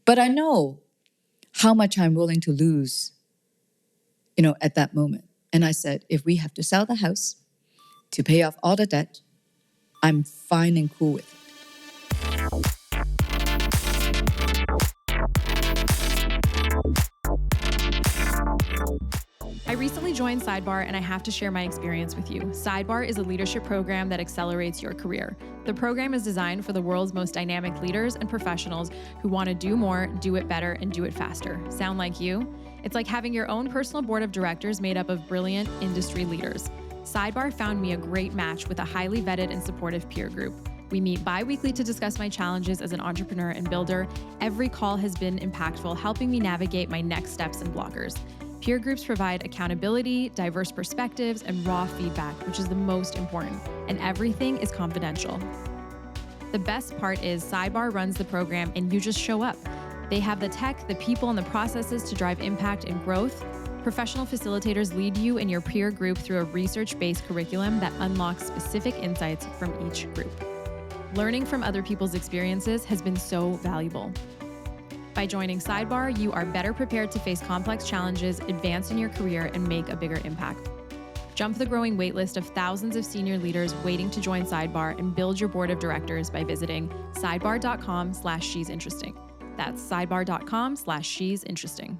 But I know how much I'm willing to lose, at that moment. And I said, if we have to sell the house to pay off all the debt, I'm fine and cool with it. I recently joined Sidebar, and I have to share my experience with you. Sidebar is a leadership program that accelerates your career. The program is designed for the world's most dynamic leaders and professionals who want to do more, do it better, and do it faster. Sound like you? It's like having your own personal board of directors made up of brilliant industry leaders. Sidebar found me a great match with a highly vetted and supportive peer group. We meet bi-weekly to discuss my challenges as an entrepreneur and builder. Every call has been impactful, helping me navigate my next steps and blockers. Peer groups provide accountability, diverse perspectives, and raw feedback, which is the most important, and everything is confidential. The best part is Sidebar runs the program and you just show up. They have the tech, the people, and the processes to drive impact and growth. Professional facilitators lead you and your peer group through a research-based curriculum that unlocks specific insights from each group. Learning from other people's experiences has been so valuable. By joining Sidebar, you are better prepared to face complex challenges, advance in your career, and make a bigger impact. Jump the growing waitlist of thousands of senior leaders waiting to join Sidebar and build your board of directors by visiting sidebar.com/she'sinteresting. That's sidebar.com/she'sinteresting.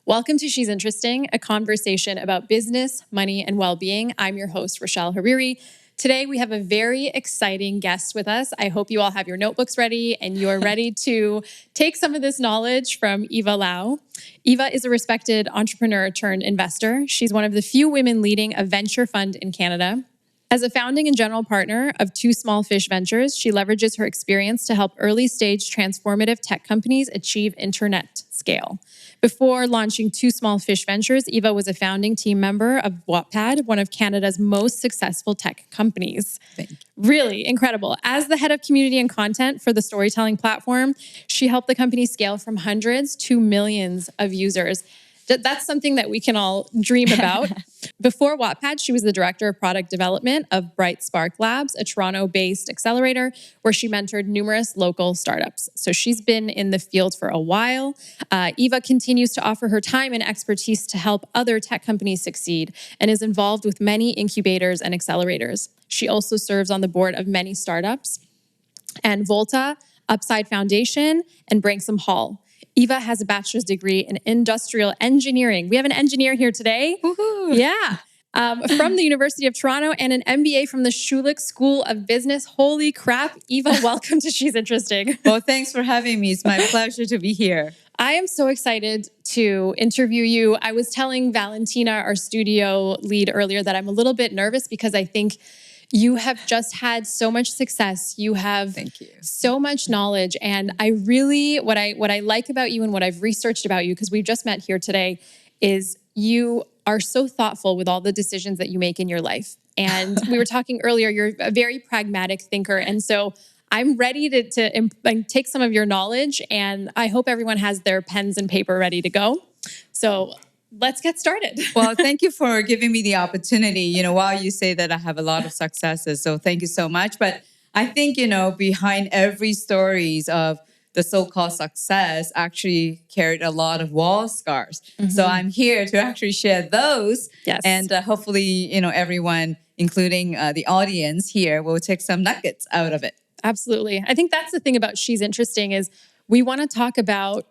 Welcome to She's Interesting, a conversation about business, money, and well-being. I'm your host, Rashel Hariri. Today, we have a very exciting guest with us. I hope you all have your notebooks ready and you're ready to take some of this knowledge from Eva Lau. Eva is a respected entrepreneur turned investor. She's one of the few women leading a venture fund in Canada. As a founding and general partner of Two Small Fish Ventures, she leverages her experience to help early-stage transformative tech companies achieve internet scale. Before launching Two Small Fish Ventures, Eva was a founding team member of Wattpad, one of Canada's most successful tech companies. Thank you. Really incredible. As the head of community and content for the storytelling platform, she helped the company scale from hundreds to millions of users. That's something that we can all dream about. Before Wattpad, she was the director of product development of Bright Spark Labs, a Toronto-based accelerator where she mentored numerous local startups. So she's been in the field for a while. Eva continues to offer her time and expertise to help other tech companies succeed and is involved with many incubators and accelerators. She also serves on the board of many startups and Volta, Upside Foundation, and Branksome Hall. Eva has a bachelor's degree in industrial engineering. We have an engineer here today. Woohoo. Yeah. From the University of Toronto and an MBA from the Schulich School of Business. Holy crap. Eva, welcome to She's Interesting. Well, thanks for having me. It's my pleasure to be here. I am so excited to interview you. I was telling Valentina, our studio lead, earlier that I'm a little bit nervous because I think you have just had so much success. You have Thank you. So much knowledge. And I really, what I like about you and what I've researched about you, because we've just met here today, is you are so thoughtful with all the decisions that you make in your life. And we were talking earlier, you're a very pragmatic thinker. And so I'm ready to take some of your knowledge, and I hope everyone has their pens and paper ready to go. So let's get started. Well, thank you for giving me the opportunity. While you say that I have a lot of successes, so thank you so much. But I think, behind every stories of the so-called success actually carried a lot of wall scars. Mm-hmm. So I'm here to actually share those. Yes. And hopefully, everyone, including the audience here, will take some nuggets out of it. Absolutely. I think that's the thing about She's Interesting is we want to talk about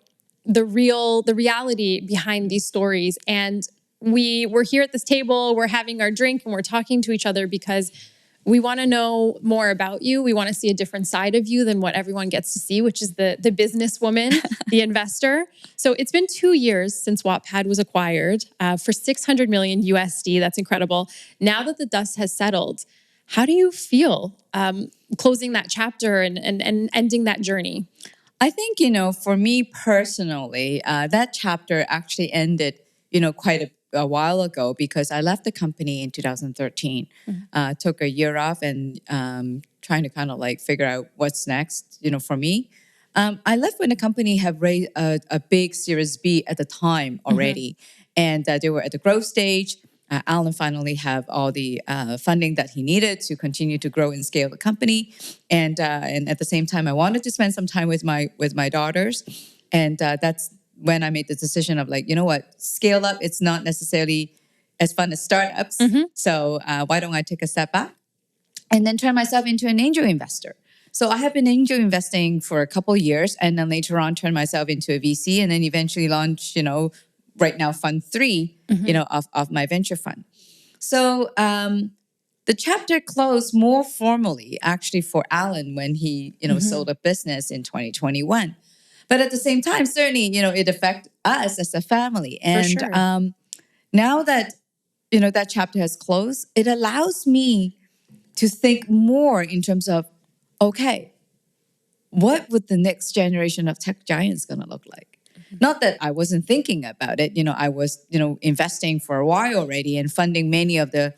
the reality behind these stories. And we're here at this table, we're having our drink and we're talking to each other because we want to know more about you. We want to see a different side of you than what everyone gets to see, which is the businesswoman, the investor. So it's been 2 years since Wattpad was acquired for $600 million USD. That's incredible. Now that the dust has settled, how do you feel closing that chapter and ending that journey? I think, for me personally, that chapter actually ended, quite a while ago because I left the company in 2013. Mm-hmm. Took a year off and trying to kind of figure out what's next, for me. I left when the company had raised a big Series B at the time already. Mm-hmm. And they were at the growth stage. Alan finally have all the funding that he needed to continue to grow and scale the company. And at the same time, I wanted to spend some time with my daughters. And that's when I made the decision of like, you know what, scale up, it's not necessarily as fun as startups. So why don't I take a step back and then turn myself into an angel investor? So I have been angel investing for a couple of years, and then later on turned myself into a VC, and then eventually launched, right now Fund 3, of my venture fund. So the chapter closed more formally actually for Alan when he, sold a business in 2021. But at the same time, certainly, it affected us as a family. And sure. Now that, that chapter has closed, it allows me to think more in terms of, okay, what would the next generation of tech giants going to look like? Not that I wasn't thinking about it. I was, investing for a while already and funding many of the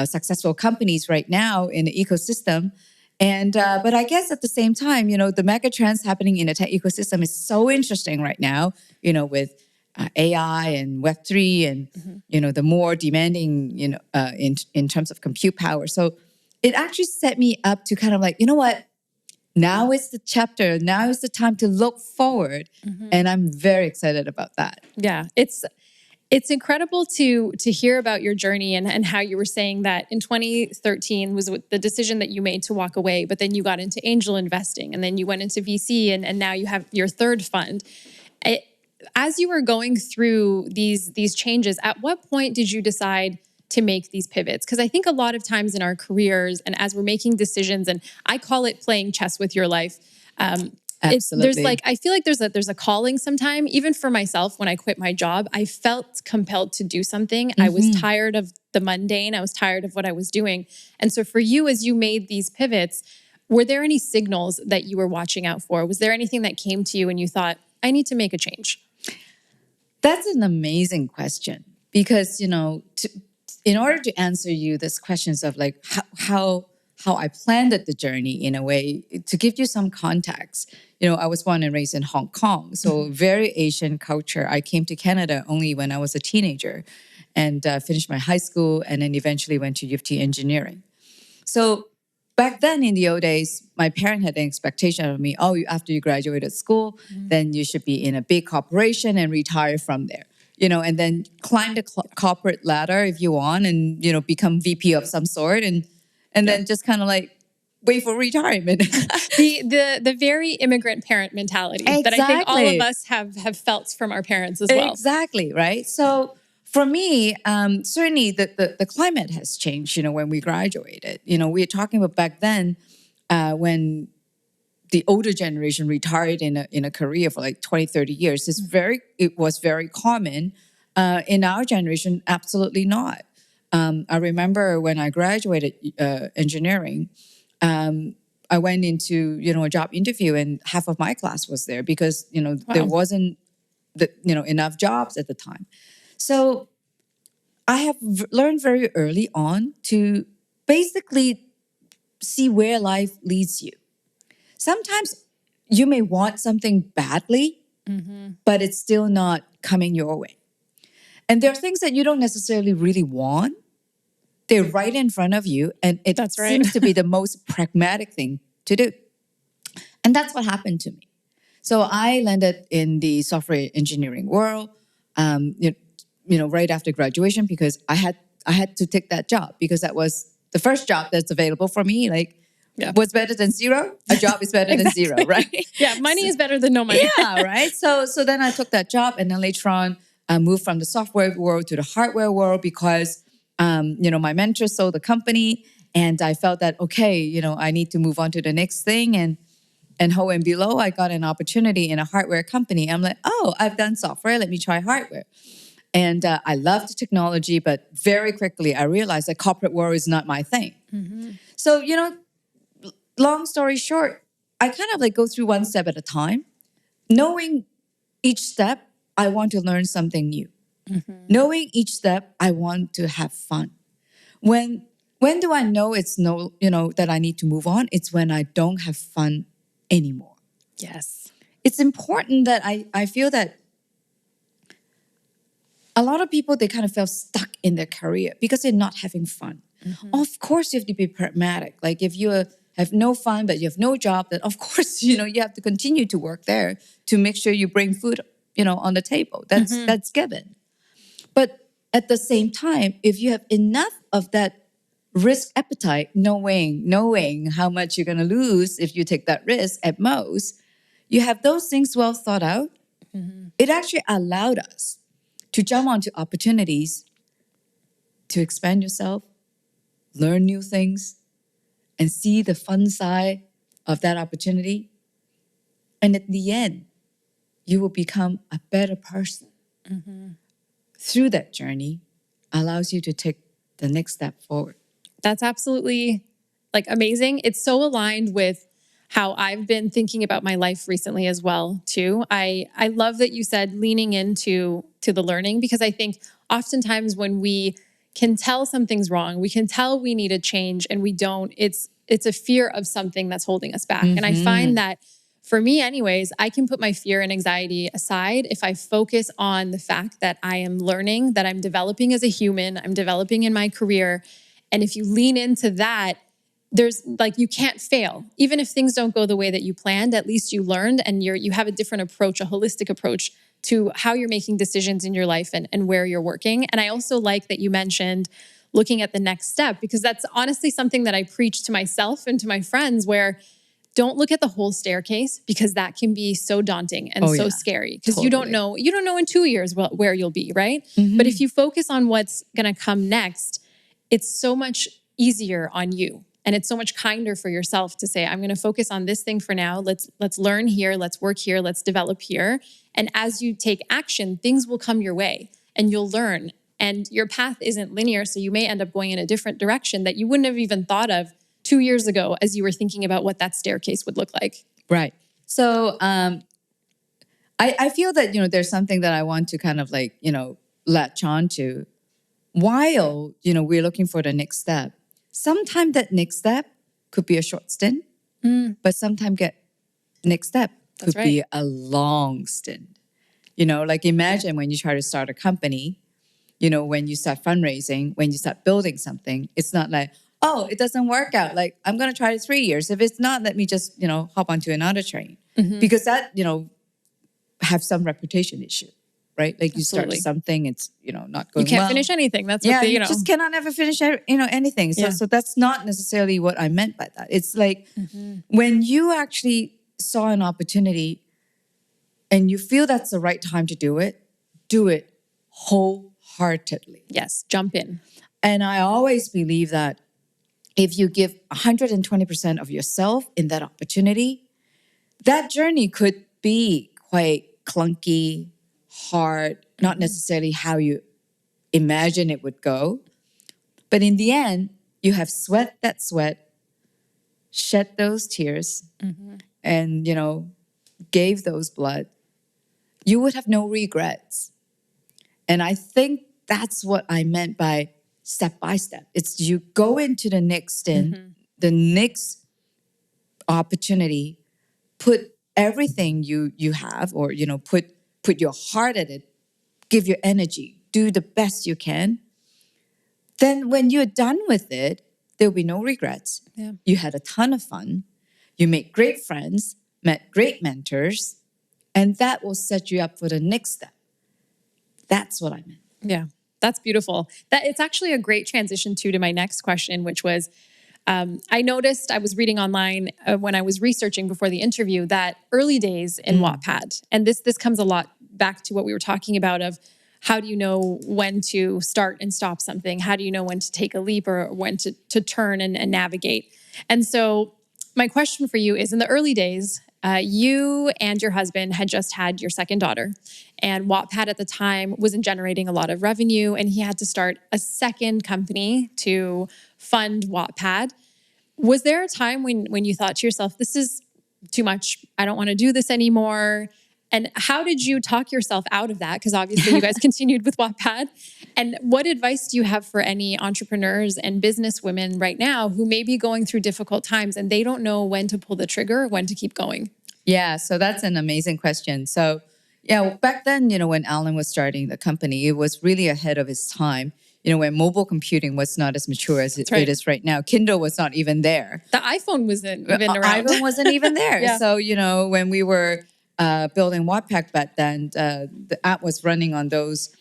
successful companies right now in the ecosystem. And but I guess at the same time, the mega trends happening in the tech ecosystem is so interesting right now. With AI and Web3 and the more demanding in terms of compute power. So it actually set me up to kind of like, you know what? Now is the chapter. Now is the time to look forward, and I'm very excited about that. Yeah, it's incredible to hear about your journey and how you were saying that in 2013 was the decision that you made to walk away, but then you got into angel investing, and then you went into VC, and now you have your third fund. As you were going through these changes, at what point did you decide to make these pivots? Because I think a lot of times in our careers and as we're making decisions, and I call it playing chess with your life. Absolutely. I feel like there's a calling sometime. Even for myself, when I quit my job, I felt compelled to do something. I was tired of the mundane. I was tired of what I was doing. And so for you, as you made these pivots, were there any signals that you were watching out for? Was there anything that came to you and you thought, I need to make a change? That's an amazing question because, in order to answer you this questions of like how I planned the journey in a way, to give you some context, I was born and raised in Hong Kong, so very Asian culture. I came to Canada only when I was a teenager and finished my high school and then eventually went to U of T engineering. So back then in the old days, my parent had an expectation of me, after you graduated school, then you should be in a big corporation and retire from there. And then climb the corporate ladder if you want and, become VP of some sort and then just kind of like wait for retirement. the very immigrant parent mentality that I think all of us have felt from our parents as well. Exactly, right? So for me, certainly the climate has changed, when we graduated. We were talking about back then when the older generation retired in a career for like 20, 30 years. It was very common. In our generation, absolutely not. I remember when I graduated engineering, I went into, a job interview and half of my class was there because, there wasn't, enough jobs at the time. So I have learned very early on to basically see where life leads you. Sometimes you may want something badly, but it's still not coming your way. And there are things that you don't necessarily really want. They're right in front of you, and it seems to be the most pragmatic thing to do. And that's what happened to me. So I landed in the software engineering world, right after graduation because I had to take that job because that was the first job that's available for me. Like, what's better than zero? A job is better than zero, right? Yeah, money is better than no money. Yeah, right? So then I took that job, and then later on, I moved from the software world to the hardware world because, my mentor sold the company, and I felt that, okay, I need to move on to the next thing. And ho and below, I got an opportunity in a hardware company. I'm like, I've done software. Let me try hardware. And I loved technology, but very quickly I realized that corporate world is not my thing. So, long story short, I kind of like go through one step at a time, knowing each step, I want to learn something new. Knowing each step, I want to have fun. When do I know that I need to move on? It's when I don't have fun anymore. Yes. It's important that I feel that a lot of people, they kind of feel stuck in their career because they're not having fun. Of course, you have to be pragmatic. Like if you have have no fun, but you have no job, then of course, you have to continue to work there to make sure you bring food, on the table. That's given. But at the same time, if you have enough of that risk appetite, knowing how much you're going to lose if you take that risk at most, you have those things well thought out. It actually allowed us to jump onto opportunities to expand yourself, learn new things, and see the fun side of that opportunity. And at the end, you will become a better person. Through that journey, allows you to take the next step forward. That's absolutely amazing. It's so aligned with how I've been thinking about my life recently as well, too. I love that you said leaning into the learning, because I think oftentimes when we can tell something's wrong, we can tell we need a change and we don't, it's a fear of something that's holding us back. And I find that for me anyways, I can put my fear and anxiety aside if I focus on the fact that I am learning, that I'm developing as a human, I'm developing in my career. And if you lean into that, there's you can't fail. Even if things don't go the way that you planned, at least you learned and you have a different approach, a holistic approach to how you're making decisions in your life and where you're working. And I also like that you mentioned looking at the next step, because that's honestly something that I preach to myself and to my friends, where don't look at the whole staircase, because that can be so daunting and scary, because you don't know in 2 years where you'll be, right? But if you focus on what's going to come next, it's so much easier on you. And it's so much kinder for yourself to say, I'm going to focus on this thing for now. Let's learn here. Let's work here. Let's develop here. And as you take action, things will come your way and you'll learn. And your path isn't linear. So you may end up going in a different direction that you wouldn't have even thought of 2 years ago as you were thinking about what that staircase would look like. Right. So I feel that, there's something that I want to kind of latch on to while, we're looking for the next step. Sometimes that next step could be a short stint, but sometimes next step could be a long stint. Imagine when you try to start a company, when you start fundraising, when you start building something, it's not like, oh, it doesn't work out. I'm going to try it 3 years. If it's not, let me just, hop onto another train. Because that, have some reputation issue. Right? You start something, it's, not going well. You can't finish anything. That's what you just cannot ever finish, anything. So that's not necessarily what I meant by that. It's when you actually saw an opportunity and you feel that's the right time to do it wholeheartedly. Yes, jump in. And I always believe that if you give 120% of yourself in that opportunity, that journey could be quite clunky, hard, not necessarily how you imagine it would go. But in the end, you have sweat that sweat, shed those tears, and, gave those blood. You would have no regrets. And I think that's what I meant by step by step. It's you go into the next stint, the next opportunity, put everything you have, or, put your heart at it, give your energy, do the best you can. Then when you're done with it, there'll be no regrets. Yeah. You had a ton of fun. You made great friends, met great mentors, and that will set you up for the next step. That's what I meant. Yeah, that's beautiful. It's actually a great transition to my next question, which was, I noticed, I was reading online when I was researching before the interview, that early days in Wattpad, and this comes a lot back to what we were talking about of how do you know when to start and stop something? How do you know when to take a leap or when to turn and navigate? And so my question for you is, in the early days, you and your husband had just had your second daughter, and Wattpad at the time wasn't generating a lot of revenue, and he had to start a second company to fund Wattpad. Was there a time when you thought to yourself, this is too much, I don't want to do this anymore? And how did you talk yourself out of that? Because obviously you guys continued with Wattpad. And what advice do you have for any entrepreneurs and business women right now who may be going through difficult times and they don't know when to pull the trigger, when to keep going? Yeah, so that's an amazing question. So back then, when Alan was starting the company, it was really ahead of his time. when mobile computing was not as mature as it is right now. Kindle was not even there. The iPhone wasn't even around. iPhone wasn't even there. Yeah. So, when we were building Wattpad back then, the app was running on those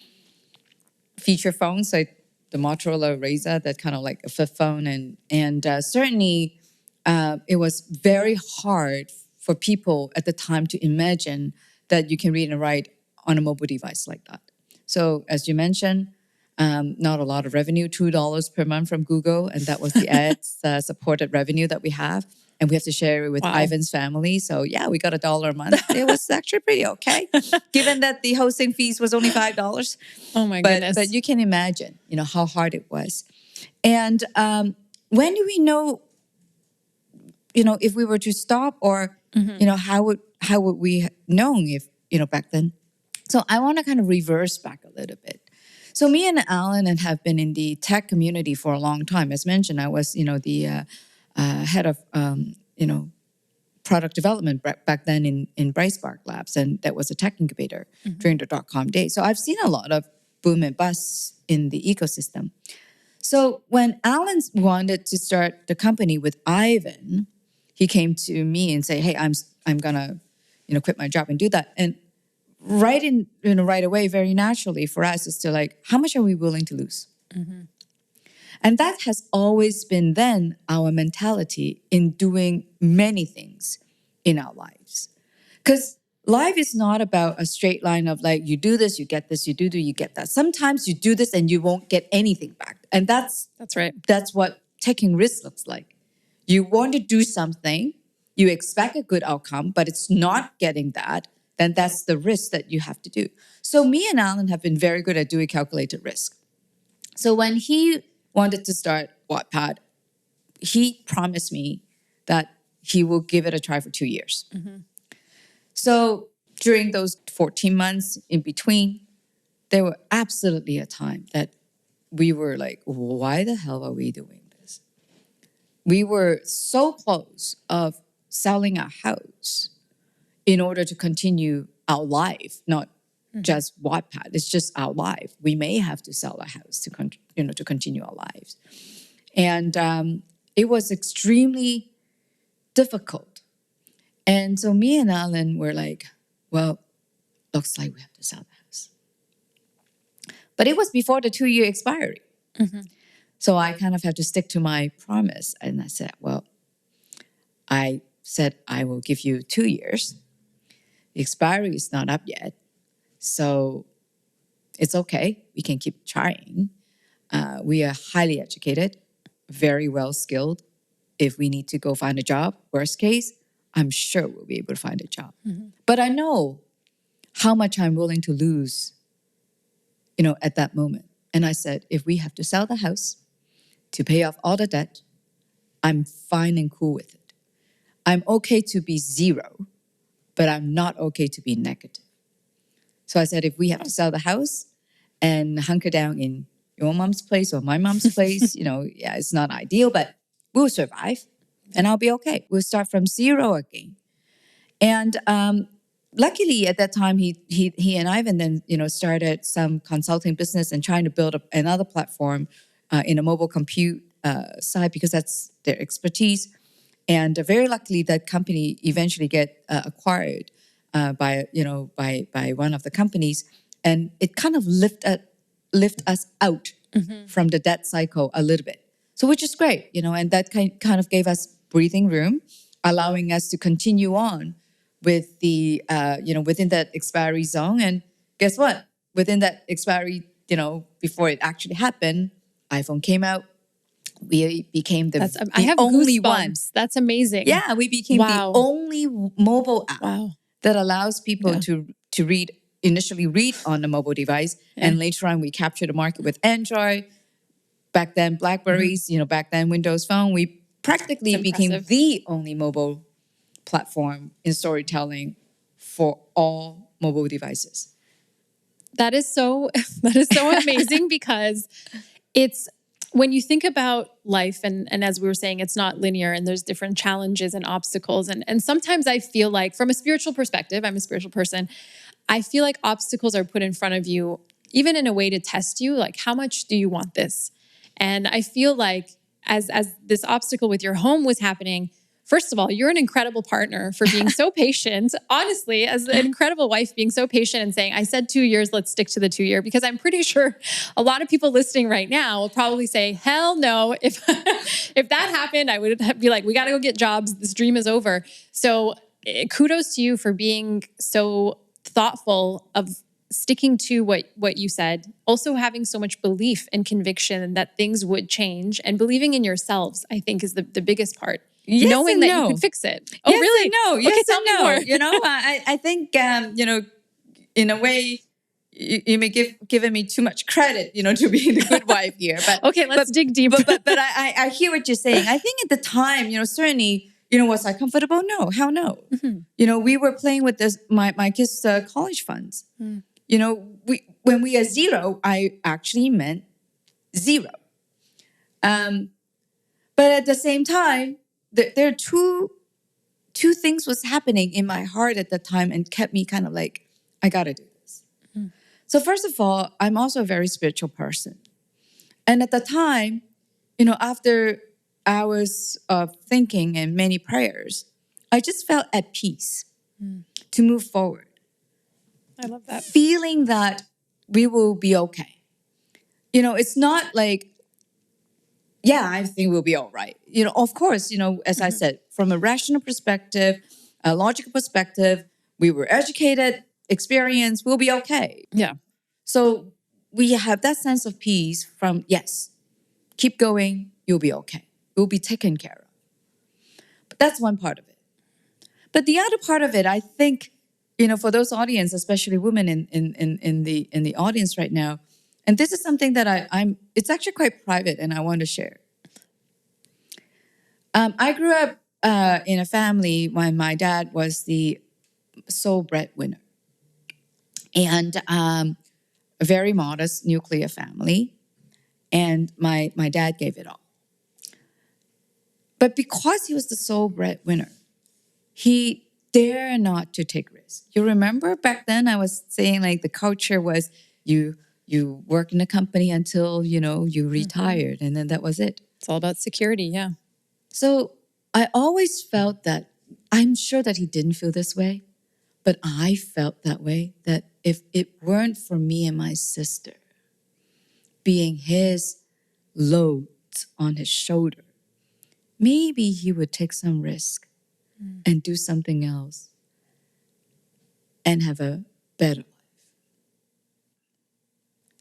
feature phones, like the Motorola Razr, that kind of like a flip phone. And certainly it was very hard for people at the time to imagine that you can read and write on a mobile device like that. So as you mentioned, not a lot of revenue, $2 per month from Google. And that was the ads supported revenue that we have. And we have to share it with Ivan's family. So yeah, we got $1 a month. It was actually pretty okay, given that the hosting fees was only $5. Oh my goodness. But you can imagine, how hard it was. And when do we know, if we were to stop, or, how would we known if, back then? So I want to kind of reverse back a little bit. So me and Alan have been in the tech community for a long time. As mentioned, I was, the head of, product development back then in Brightspark Labs, and that was a tech incubator during the .com days. So I've seen a lot of boom and bust in the ecosystem. So when Alan wanted to start the company with Ivan, he came to me and say, "Hey, I'm gonna, quit my job and do that." And right away, very naturally for us is to like, how much are we willing to lose? And that has always been then our mentality in doing many things in our lives. Because life is not about a straight line of like, you do this, you get this, you do, you get that. Sometimes you do this and you won't get anything back. And that's right. That's what taking risks looks like. You want to do something, you expect a good outcome, but it's not getting that, then that's the risk that you have to do. So me and Alan have been very good at doing calculated risk. So when he wanted to start Wattpad, he promised me that he will give it a try for 2 years. So during those 14 months in between, there were absolutely a time that we were like, why the hell are we doing this? We were so close of selling our house in order to continue our life, not just Wattpad. It's just our life. We may have to sell a house to continue our lives. And it was extremely difficult. And so me and Alan were like, well, looks like we have to sell the house. But it was before the 2-year expiry. So I kind of had to stick to my promise. And I said, I will give you 2 years. The expiry is not up yet. So it's okay. We can keep trying. We are highly educated, very well skilled. If we need to go find a job, worst case, I'm sure we'll be able to find a job. But I know how much I'm willing to lose, at that moment. And I said, if we have to sell the house to pay off all the debt, I'm fine and cool with it. I'm okay to be zero, but I'm not okay to be negative. So I said, if we have to sell the house and hunker down in your mom's place or my mom's place, it's not ideal, but we'll survive and I'll be okay. We'll start from zero again. And luckily at that time, he and Ivan then, started some consulting business and trying to build up another platform in a mobile compute side, because that's their expertise. And very luckily, that company eventually get acquired by one of the companies, and it kind of lift us out from the debt cycle a little bit. So which is great, and that kind of gave us breathing room, allowing us to continue on with the within that expiry zone. And guess what? Within that expiry, before it actually happened, iPhone came out. We became the only one. That's amazing. Yeah, we became the only mobile app that allows people to initially read on a mobile device, and later on we captured the market with Android. Back then, Blackberries, back then Windows Phone. We practically became the only mobile platform in storytelling for all mobile devices. That is so amazing, because it's, when you think about life, and as we were saying, it's not linear and there's different challenges and obstacles. And sometimes I feel like, from a spiritual perspective, I'm a spiritual person, I feel like obstacles are put in front of you even in a way to test you, like, how much do you want this? And I feel like as this obstacle with your home was happening, first of all, you're an incredible partner for being so patient. Honestly, as an incredible wife, being so patient and saying, I said 2 years, let's stick to the 2 year. Because I'm pretty sure a lot of people listening right now will probably say, hell no. If if that happened, I would be like, we got to go get jobs. This dream is over. So kudos to you for being so thoughtful of sticking to what you said, also having so much belief and conviction that things would change, and believing in yourselves, I think, is the biggest part. Yes, knowing that no. you could fix it. Oh, yes really? And no. Okay, Yes, tell and me no. more. You know, I think, you know, in a way, you may given me too much credit, you know, to being a good wife here. But okay, let's dig deeper. But I hear what you're saying. I think at the time, you know, certainly, you know, was I comfortable? No, hell no. Mm-hmm. You know, we were playing with this my kids' college funds. Mm. You know, when we are zero, I actually meant zero. But at the same time, there are two things was happening in my heart at the time and kept me kind of like, I got to do this. Mm. So first of all, I'm also a very spiritual person. And at the time, you know, after hours of thinking and many prayers, I just felt at peace to move forward. I love that. Feeling that we will be okay. You know, it's not like, yeah, I think we'll be all right. You know, of course, you know, as I said, from a rational perspective, a logical perspective, we were educated, experienced, we'll be okay. Yeah. So we have that sense of peace from, yes, keep going, you'll be okay. You'll be taken care of. But that's one part of it. But the other part of it, I think, you know, for those audience, especially women in the audience right now, and this is something that it's actually quite private and I want to share. I grew up in a family when my dad was the sole breadwinner. And a very modest nuclear family. And my dad gave it all. But because he was the sole breadwinner, he dared not to take risks. You remember back then I was saying like the culture was you work in a company until, you know, you retired and then that was it. It's all about security, yeah. So I always felt that, I'm sure that he didn't feel this way, but I felt that way, that if it weren't for me and my sister being his load on his shoulder, maybe he would take some risk and do something else and have a better life.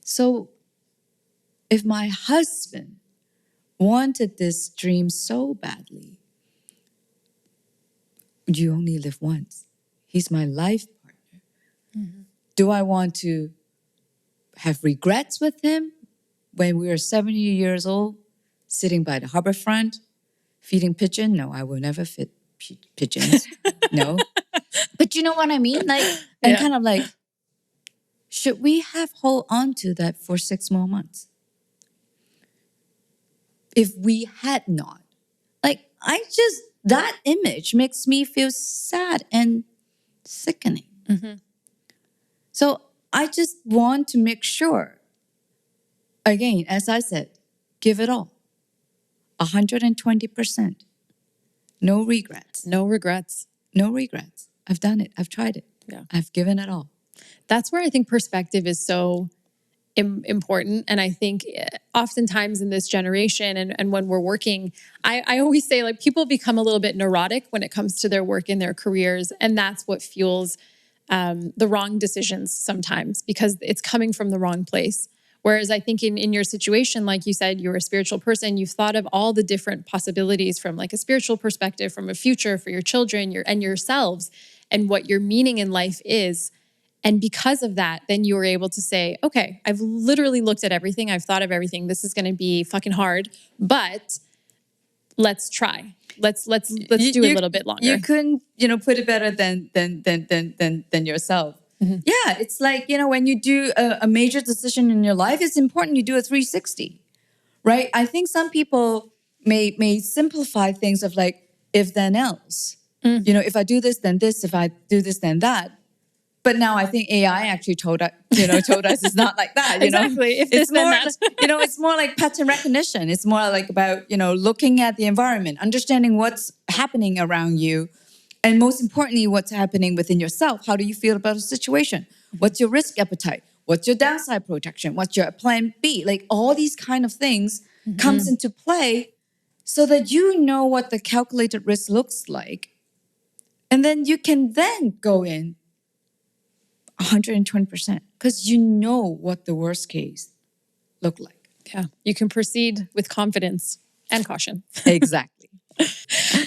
So if my husband wanted this dream so badly, you only live once. He's my life partner. Mm-hmm. Do I want to have regrets with him when we are 70 years old, sitting by the harbor front, feeding pigeon? No, I will never feed pigeons. No. But you know what I mean? Like, and kind of like, should we have hold on to that for 6 more months? If we had not. Like, that image makes me feel sad and sickening. Mm-hmm. So I just want to make sure, again, as I said, give it all. 120%. No regrets. No regrets. No regrets. I've done it. I've tried it. Yeah. I've given it all. That's where I think perspective is so important. And I think oftentimes in this generation and when we're working, I always say like people become a little bit neurotic when it comes to their work and their careers. And that's what fuels the wrong decisions sometimes because it's coming from the wrong place. Whereas I think in your situation, like you said, you're a spiritual person, you've thought of all the different possibilities from like a spiritual perspective, from a future for your children and yourselves and what your meaning in life is. And because of that, then you were able to say, okay, I've literally looked at everything. I've thought of everything. This is going to be fucking hard, but let's try. Let's do a little bit longer. You couldn't, put it better than yourself. Mm-hmm. Yeah, it's like, when you do a major decision in your life, it's important you do a 360, right? I think some people may simplify things of like, if then else. Mm. If I do this, then this. If I do this, then that. But now I think AI actually told us it's not like that. Exactly. If It's this, then more, that. it's more like pattern recognition. It's more like about, looking at the environment, understanding what's happening around you, and most importantly, what's happening within yourself. How do you feel about a situation? What's your risk appetite? What's your downside protection? What's your plan B? Like all these kind of things comes into play so that you know what the calculated risk looks like. And then you can then go in 120% because you know what the worst case look like. Yeah. You can proceed with confidence and caution. Exactly.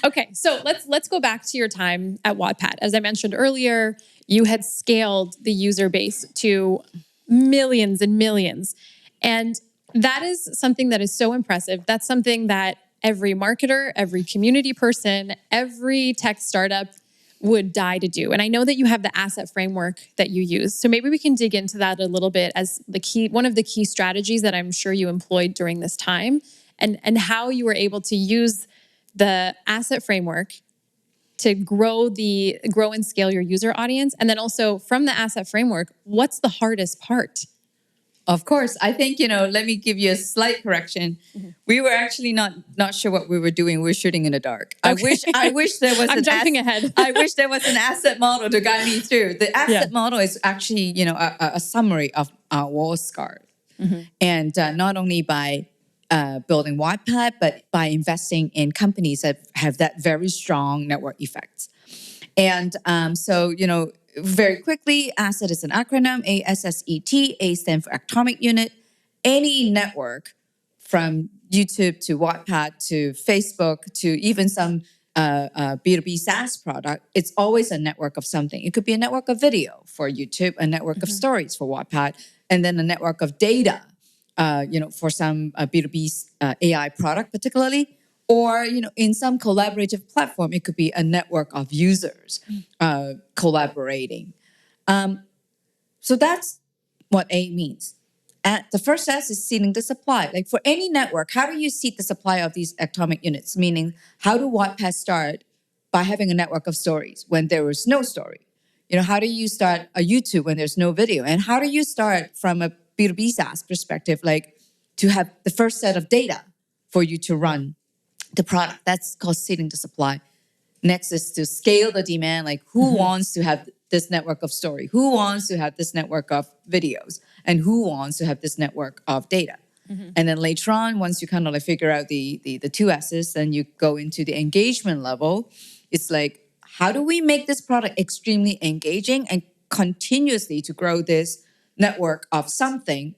Okay, so let's go back to your time at Wattpad. As I mentioned earlier, you had scaled the user base to millions and millions. And that is something that is so impressive. That's something that every marketer, every community person, every tech startup would die to do. And I know that you have the asset framework that you use. So maybe we can dig into that a little bit as one of the key strategies that I'm sure you employed during this time, and how you were able to use the asset framework to grow and scale your user audience. And then also from the asset framework, what's the hardest part? Of course. I think, let me give you a slight correction. We were actually not sure what we were doing. We were shooting in the dark. Okay. I wish there was I'm jumping ahead. I wish there was an asset model to guide me through. The asset model is actually, a summary of our war scar. And not only by building Wattpad, but by investing in companies that have that very strong network effects. And so, very quickly, ASSET is an acronym, ASSET. A stands for atomic unit. Any network from YouTube to Wattpad to Facebook to even some B2B SaaS product, it's always a network of something. It could be a network of video for YouTube, a network of stories for Wattpad, and then a network of data, for some B2B AI product particularly. Or, in some collaborative platform, it could be a network of users collaborating. So that's what A means. And the first S is seeding the supply. Like for any network, how do you seed the supply of these atomic units? Meaning, how do Wattpad start by having a network of stories when there was no story? How do you start a YouTube when there's no video? And how do you start from a B2B SaaS perspective, like to have the first set of data for you to run the product? That's called seeding the supply. Next is to scale the demand. Like who wants to have this network of story? Who wants to have this network of videos? And who wants to have this network of data? And then later on, once you kind of like figure out the two S's, then you go into the engagement level. It's like, how do we make this product extremely engaging and continuously to grow this network of something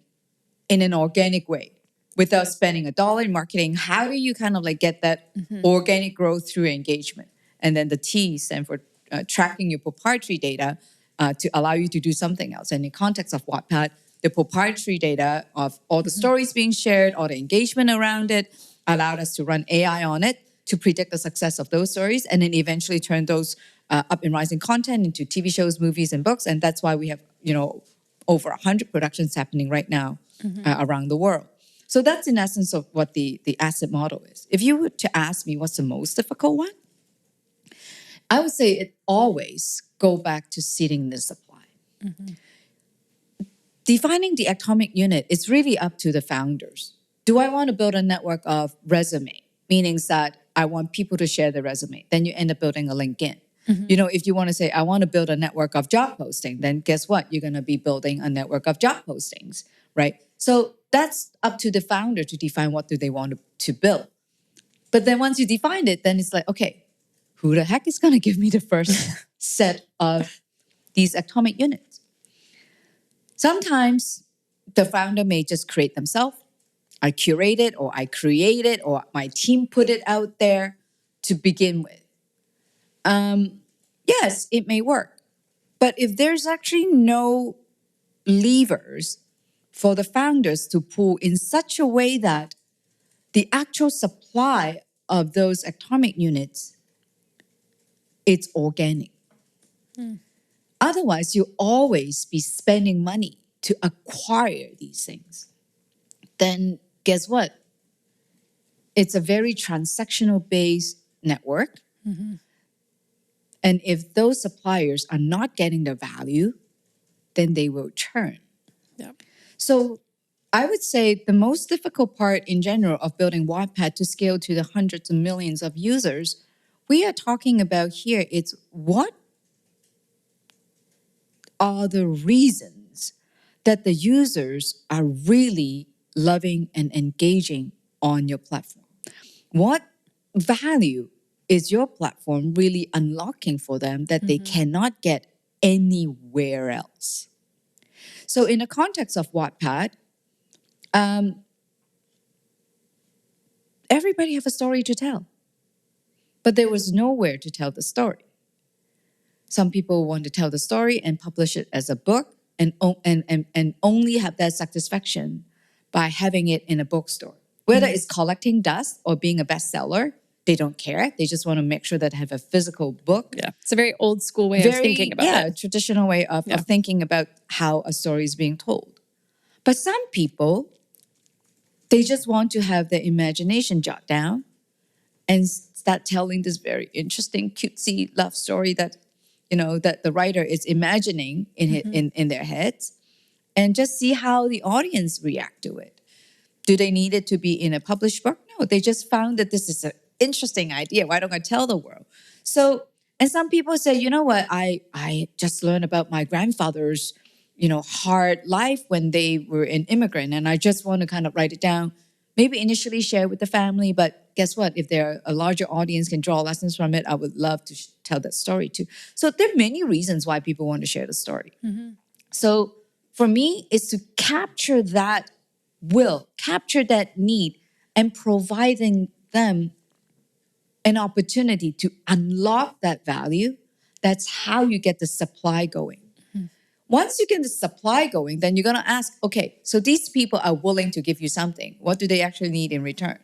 in an organic way? Without spending $1 in marketing, how do you kind of like get that organic growth through engagement? And then the T stands for tracking your proprietary data to allow you to do something else. And in context of Wattpad, the proprietary data of all the stories being shared, all the engagement around it, allowed us to run AI on it to predict the success of those stories, and then eventually turn those up and rising content into TV shows, movies, and books. And that's why we have, over 100 productions happening right now around the world. So that's in essence of what the asset model is. If you were to ask me what's the most difficult one, I would say it always go back to seeding the supply. Defining the atomic unit is really up to the founders. Do I want to build a network of resume? Meaning that I want people to share the resume. Then you end up building a LinkedIn. If you want to say, I want to build a network of job posting, then guess what? You're going to be building a network of job postings, right? So that's up to the founder to define what do they want to build. But then once you define it, then it's like, okay, who the heck is going to give me the first set of these atomic units? Sometimes the founder may just create themselves. I curate it, or I create it, or my team put it out there to begin with. Yes, it may work. But if there's actually no levers for the founders to pull in such a way that the actual supply of those atomic units, it's organic. Otherwise, you'll always be spending money to acquire these things. Then guess what? It's a very transactional-based network. And if those suppliers are not getting the value, then they will churn. So I would say the most difficult part in general of building Wattpad to scale to the hundreds of millions of users, we are talking about here, it's what are the reasons that the users are really loving and engaging on your platform? What value is your platform really unlocking for them that they cannot get anywhere else? So in the context of Wattpad, everybody have a story to tell, but there was nowhere to tell the story. Some people want to tell the story and publish it as a book and only have that satisfaction by having it in a bookstore. Whether it's collecting dust or being a bestseller, they don't care. They just want to make sure that they have a physical book. Yeah, it's a very old school way of thinking about it. Traditional way of thinking about how a story is being told. But some people, they just want to have their imagination jot down and start telling this very interesting, cutesy love story that, that the writer is imagining in their heads, and just see how the audience react to it. Do they need it to be in a published book? No, they just found that this is an interesting idea. Why don't I tell the world? So, and some people say, you know what, I just learned about my grandfather's, hard life when they were an immigrant, and I just want to kind of write it down. Maybe initially share with the family, but guess what? If there a larger audience can draw lessons from it, I would love to tell that story too. So there are many reasons why people want to share the story. So for me, it's to capture that capture that need, and providing them an opportunity to unlock that value. That's how you get the supply going. Once you get the supply going, then you're going to ask, okay, so these people are willing to give you something. What do they actually need in return?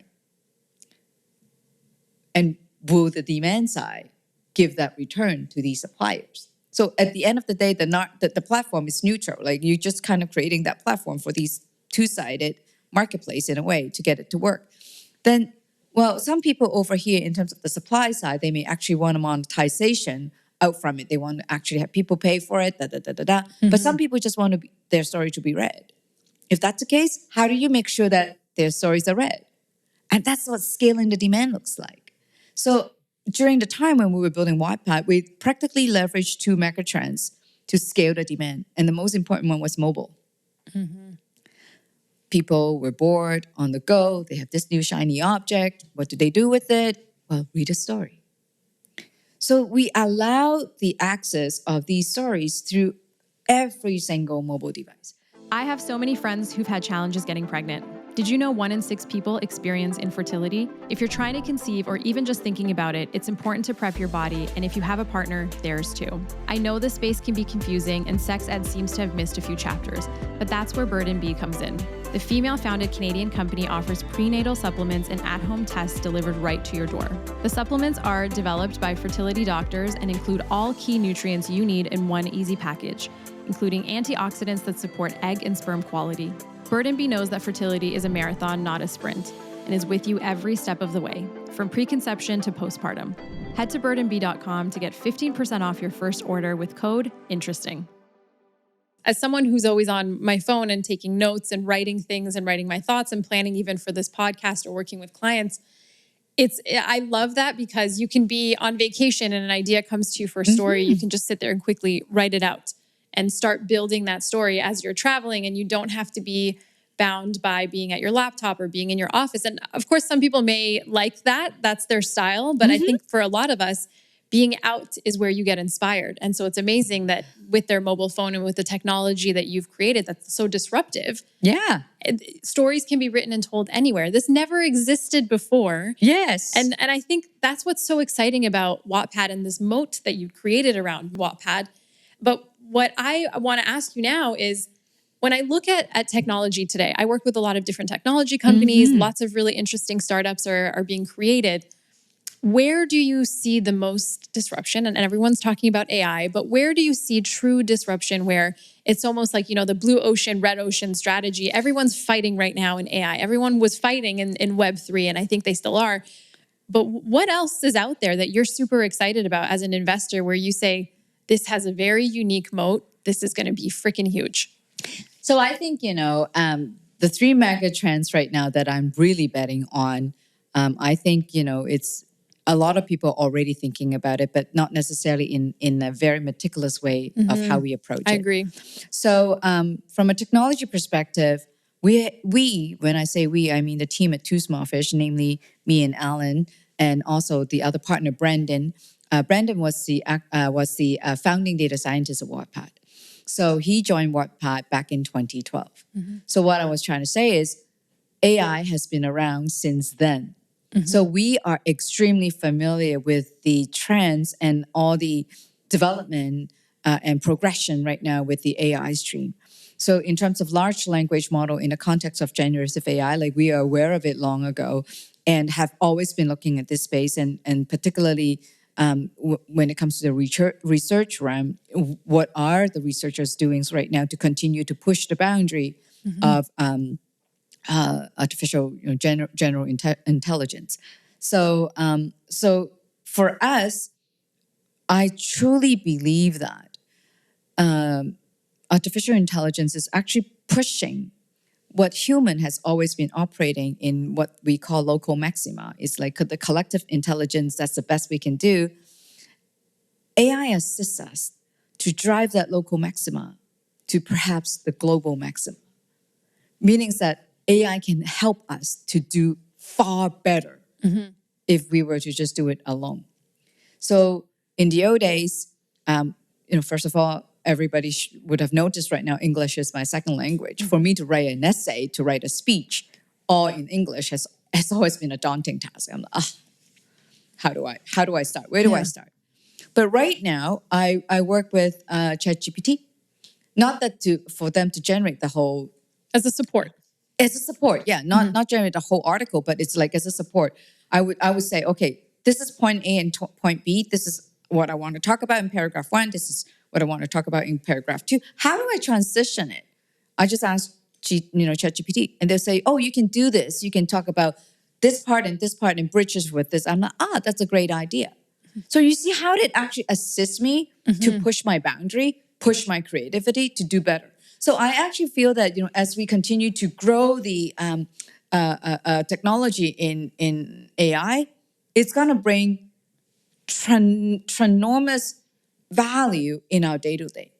And will the demand side give that return to these suppliers? So at the end of the day, the platform is neutral. Like, you're just kind of creating that platform for these two-sided marketplace in a way to get it to work. Then, well, some people over here in terms of the supply side, they may actually want a monetization out from it. They want to actually have people pay for it, But some people just want their story to be read. If that's the case, how do you make sure that their stories are read? And that's what scaling the demand looks like. So during the time when we were building Wattpad, we practically leveraged two megatrends to scale the demand. And the most important one was mobile. People were bored, on the go. They have this new shiny object. What do they do with it? Well, read a story. So we allow the access of these stories through every single mobile device. I have so many friends who've had challenges getting pregnant. Did you know 1 in 6 people experience infertility? If you're trying to conceive or even just thinking about it, it's important to prep your body, and if you have a partner, theirs too. I know this space can be confusing and sex ed seems to have missed a few chapters, but that's where Bird & Bee comes in. The female-founded Canadian company offers prenatal supplements and at-home tests delivered right to your door. The supplements are developed by fertility doctors and include all key nutrients you need in one easy package, including antioxidants that support egg and sperm quality. Bird & Bee knows that fertility is a marathon, not a sprint, and is with you every step of the way, from preconception to postpartum. Head to birdandbee.com to get 15% off your first order with code INTERESTING. As someone who's always on my phone and taking notes and writing things and writing my thoughts and planning even for this podcast or working with clients, I love that, because you can be on vacation and an idea comes to you for a story. You can just sit there and quickly write it out and start building that story as you're traveling, and you don't have to be bound by being at your laptop or being in your office. And of course, some people may like that. That's their style. But I think for a lot of us, being out is where you get inspired. And so it's amazing that with their mobile phone and with the technology that you've created that's so disruptive, stories can be written and told anywhere. This never existed before. Yes. And I think that's what's so exciting about Wattpad and this moat that you created around Wattpad. But what I want to ask you now is, when I look at technology today, I work with a lot of different technology companies. Lots of really interesting startups are being created. Where do you see the most disruption? And everyone's talking about AI, but where do you see true disruption where it's almost like, the blue ocean, red ocean strategy? Everyone's fighting right now in AI. Everyone was fighting in Web3, and I think they still are. But what else is out there that you're super excited about as an investor where you say, this has a very unique moat, this is going to be freaking huge? So I think, the three mega trends right now that I'm really betting on, I think, it's a lot of people already thinking about it, but not necessarily in a very meticulous way of how we approach I it. agree. So from a technology perspective, we when I say we, I mean the team at Two Small Fish, namely me and Alan, and also the other partner, Brandon. Brandon was the founding data scientist at Wattpad. So he joined Wattpad back in 2012. So what I was trying to say is AI has been around since then. So we are extremely familiar with the trends and all the development and progression right now with the AI stream. So in terms of large language model in the context of generative AI, like we are aware of it long ago and have always been looking at this space, and particularly when it comes to the research realm, what are the researchers doing right now to continue to push the boundary of artificial, general intelligence. So, so for us, I truly believe that artificial intelligence is actually pushing what human has always been operating in, what we call local maxima. It's like the collective intelligence, that's the best we can do. AI assists us to drive that local maxima to perhaps the global maxima, meaning that AI can help us to do far better if we were to just do it alone. So in the old days, first of all, everybody would have noticed right now, English is my second language. For me to write an essay, to write a speech, all in English has always been a daunting task. I'm like, how do I start? Where do I start? But right now, I work with ChatGPT, not that for them to generate the whole. As a support. As a support, yeah, not generate the whole article, but it's like as a support. I would say, okay, this is point A and point B. This is what I want to talk about in paragraph 1. This is what I want to talk about in paragraph 2. How do I transition it? I just ask ChatGPT, and they'll say, oh, you can do this. You can talk about this part and bridges with this. I'm like, that's a great idea. So you see how it actually assists me to push my boundary, push my creativity to do better. So I actually feel that as we continue to grow the technology in AI, it's going to bring tremendous value in our day-to-day.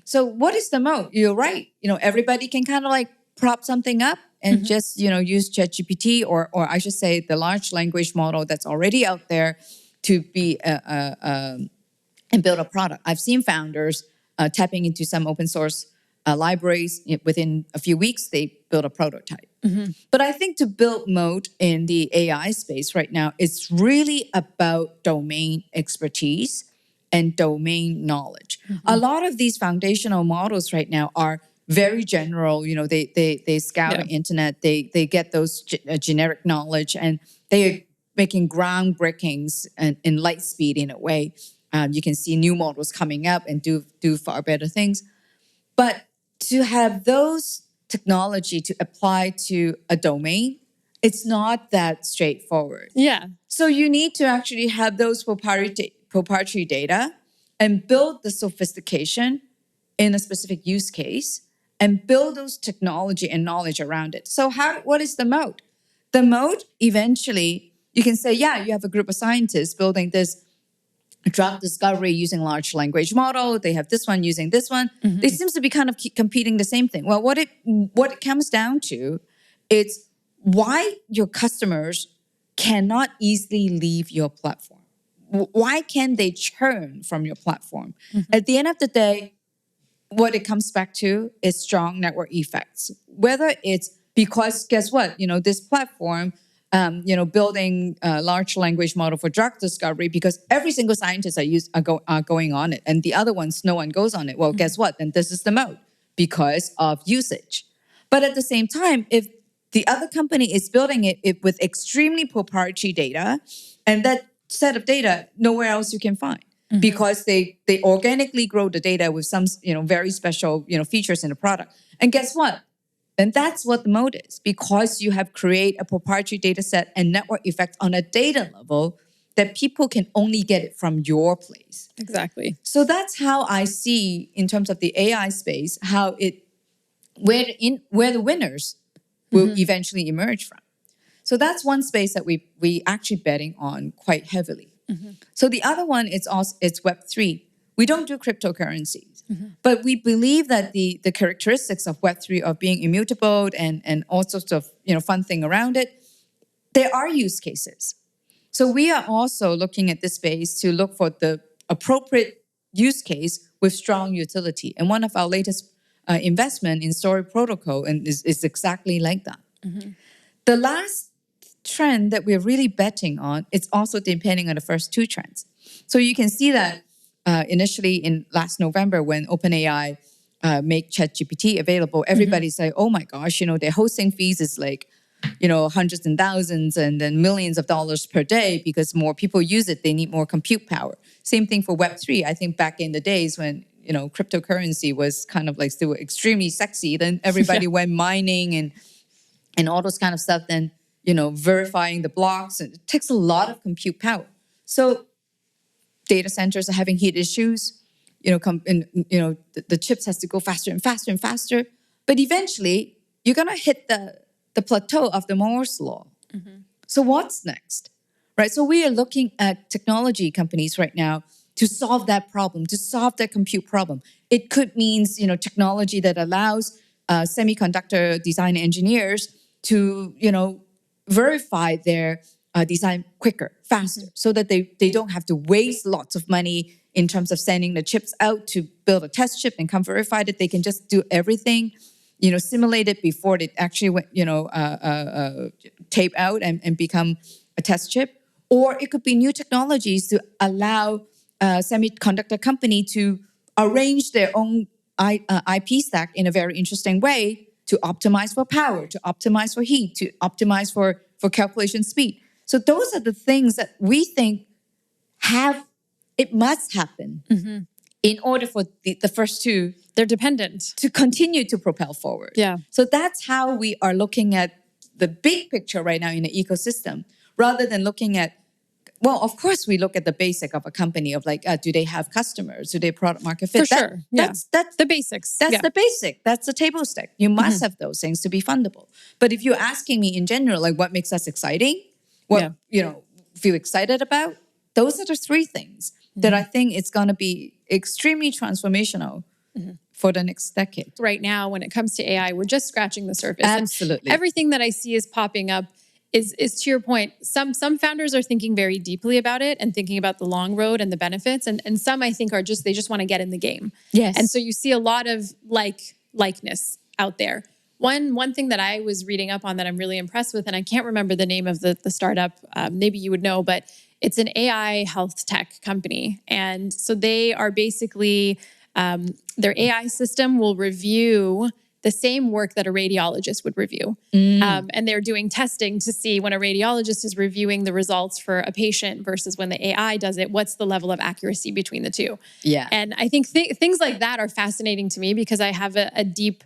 So what is the mode? You're right. Everybody can kind of like prop something up and just use ChatGPT or I should say the large language model that's already out there to be and build a product. I've seen founders tapping into some open source libraries. Within a few weeks, they build a prototype. But I think to build moat in the AI space right now, it's really about domain expertise and domain knowledge. A lot of these foundational models right now are very general. They scour the internet, they get those generic knowledge, and they're making groundbreakings in light speed in a way. You can see new models coming up and do far better things. But to have those technology to apply to a domain, it's not that straightforward. Yeah. So you need to actually have those proprietary data and build the sophistication in a specific use case and build those technology and knowledge around it. So what is the moat? The moat, eventually, you can say, yeah, you have a group of scientists building this drug discovery using large language model. They have this one using this one. They seems to be kind of competing the same thing. Well, what it comes down to, it's why your customers cannot easily leave your platform. Why can't they churn from your platform? At the end of the day, what it comes back to is strong network effects. Whether it's because, guess what? This platform, building a large language model for drug discovery, because every single scientist are going on it, and the other ones, no one goes on it. Well, guess what? Then this is the mode because of usage. But at the same time, if the other company is building it with extremely proprietary data, and that set of data, nowhere else you can find. Because they organically grow the data with some very special features in the product. And guess what? And that's what the mode is, because you have created a proprietary data set and network effect on a data level that people can only get it from your place. Exactly. So that's how I see, in terms of the AI space, how it where the winners will eventually emerge from. So that's one space that we actually betting on quite heavily. So the other one it's Web3. We don't do cryptocurrencies, but we believe that the characteristics of Web3 of being immutable and all sorts of fun thing around it, there are use cases. So we are also looking at this space to look for the appropriate use case with strong utility. And one of our latest investment in Story Protocol is exactly like that. The last trend that we're really betting on, it's also depending on the first two trends. So you can see that initially in last November when OpenAI made ChatGPT available, everybody's like, oh my gosh, their hosting fees is like, hundreds and thousands and then millions of dollars per day because more people use it, they need more compute power. Same thing for Web3. I think back in the days when, cryptocurrency was kind of like still extremely sexy, then everybody went mining and all those kind of stuff, then, verifying the blocks. It takes a lot of compute power. So data centers are having heat issues, the chips has to go faster and faster and faster. But eventually, you're going to hit the plateau of the Moore's law. So what's next, right? So we are looking at technology companies right now to solve that problem, to solve that compute problem. It could mean, technology that allows semiconductor design engineers to, verify their design quicker, faster, so that they don't have to waste lots of money in terms of sending the chips out to build a test chip and come verify that they can just do everything, simulate it before it actually went, tape out and become a test chip. Or it could be new technologies to allow a semiconductor company to arrange their own IP stack in a very interesting way to optimize for power, to optimize for heat, to optimize for calculation speed. So those are the things that we think it must happen in order for the first two, they're dependent, to continue to propel forward. Yeah. So that's how we are looking at the big picture right now in the ecosystem, rather than looking at, well, of course we look at the basic of a company of like, do they have customers? Do they product market fit? For sure. That's the basics. That's the basic. That's the table stake. You must have those things to be fundable. But if you're asking me in general, like what makes us exciting, what feel excited about, those are the three things that I think it's going to be extremely transformational for the next decade. Right now, when it comes to AI, we're just scratching the surface. Absolutely. And everything that I see is popping up is to your point. Some founders are thinking very deeply about it and thinking about the long road and the benefits. And some I think they just want to get in the game. Yes. And so you see a lot of likeness out there. One thing that I was reading up on that I'm really impressed with, and I can't remember the name of the startup, maybe you would know, but it's an AI health tech company. And so they are basically, their AI system will review the same work that a radiologist would review. And they're doing testing to see when a radiologist is reviewing the results for a patient versus when the AI does it, what's the level of accuracy between the two. Yeah. And I think things like that are fascinating to me because I have a deep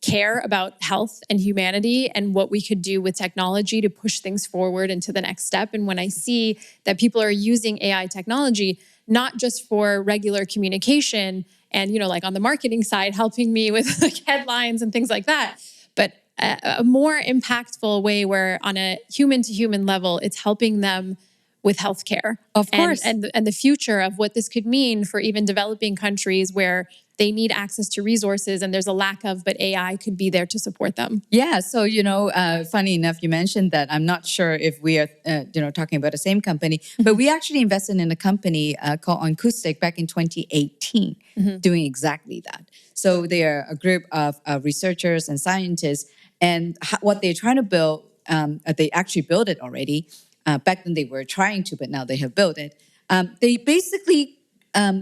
care about health and humanity and what we could do with technology to push things forward into the next step. And when I see that people are using AI technology, not just for regular communication and, like on the marketing side, helping me with like headlines and things like that, but a more impactful way where on a human to human level, it's helping them with healthcare. Of course. And the future of what this could mean for even developing countries where they need access to resources and there's a lack of, but AI could be there to support them. Yeah. So, funny enough, you mentioned that. I'm not sure if we are, talking about the same company, but we actually invested in a company called Acoustic back in 2018, doing exactly that. So they are a group of researchers and scientists, and what they're trying to build, they actually built it already. Back then they were trying to, but now they have built it. They basically